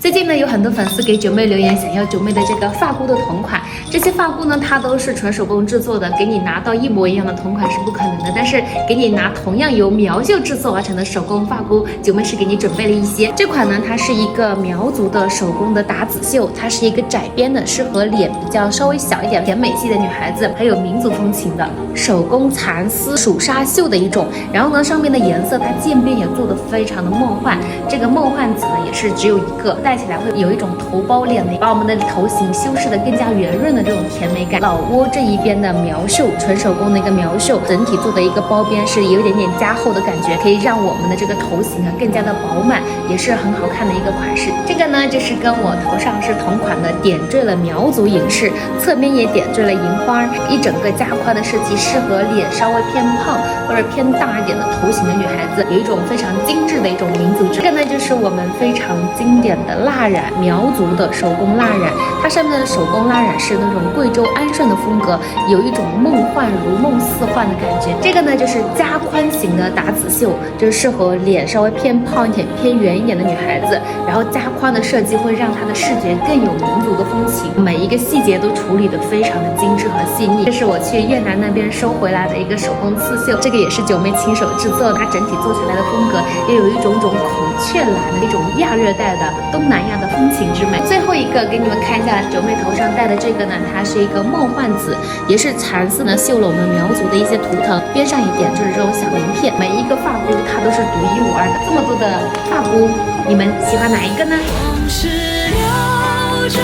最近呢，有很多粉丝给九妹留言，想要九妹的这个发箍的同款。这些发箍呢，它都是纯手工制作的，给你拿到一模一样的同款是不可能的。但是给你拿同样由苗绣制作而成的手工发箍，九妹是给你准备了一些。这款呢，它是一个苗族的手工的打籽绣，它是一个窄边的，适合脸比较稍微小一点、甜美系的女孩子，还有民族风情的手工蚕丝鼠纱绣的一种。然后呢，上面的颜色它渐变也做得非常的梦幻。这个梦幻紫呢，也是只有一个，戴起来会有一种头包脸的，把我们的头型修饰的更加圆润的这种甜美感。老挝这一边的苗绣，纯手工的一个苗绣，整体做的一个包边是有一点点加厚的感觉，可以让我们的这个头型更加的饱满，也是很好看的一个款式。这个呢，就是跟我头上是同款的，点缀了苗族影视，侧面也点缀了银花，一整个加宽的设计，适合脸稍微偏胖或者偏大一点的头型的女孩子，有一种非常精致的一种民族质。这个呢，就是我们非常经典的蜡染，苗族的手工蜡染，它上面的手工蜡染是那种贵州安顺的风格，有一种梦幻如梦似幻的感觉。这个呢，就是加宽型的打籽绣，就是适合脸稍微偏胖一点、偏圆一点的女孩子，然后加宽的设计会让它的视觉更有民族的风情，每一个细节都处理得非常的精致和细腻。这是我去越南那边收回来的一个手工刺绣，这个也是九妹亲手制作的，它整体做起来的风格也有一种孔雀蓝的一种亚热带的东南亚的风情之美。最后一个给你们看一下九妹头上戴的这个呢，它是一个梦幻紫，也是蚕丝呢绣了我们苗族的一些图腾，边上也点缀着这种小鳞片，每一个发箍它都是独一无二的。这么多的发箍，你们喜欢哪一个呢？往事流转